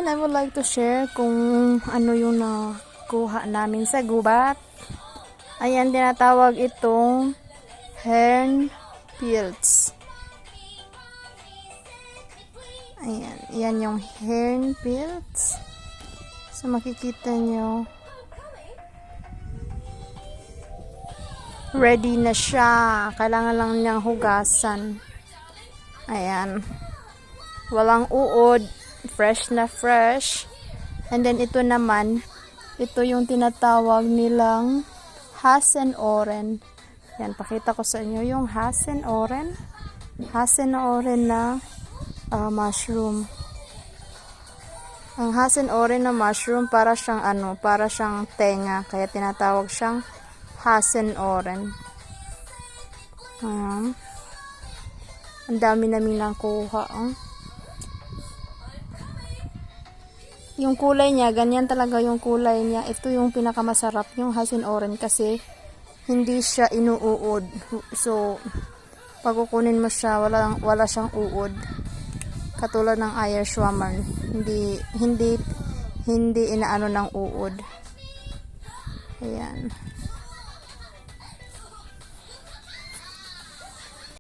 I would like to share kung ano yung nakuha namin sa gubat. Ayan, tinatawag itong hern pilts. Ayan, yan yung hern pilts. So, makikita nyo, ready na siya. Kailangan lang niyang hugasan. Ayan. Walang uod. Fresh na fresh. And then, ito naman, ito yung tinatawag nilang Hasenoren. Yan, pakita ko sa inyo yung Hasenoren. Hasenoren na mushroom. Ang Hasenoren na mushroom para siyang tenga, kaya tinatawag siyang Hasenoren. Ang dami namin nakuha. Yung kulay niya, ganyan talaga yung kulay niya. Ito yung pinakamasarap, yung Hasenoren, kasi hindi siya inuuod. So, pag kukunin mo siya, wala siyang uod. Katulad ng Ayerschwammern, hindi inaano ng uod. Ayan.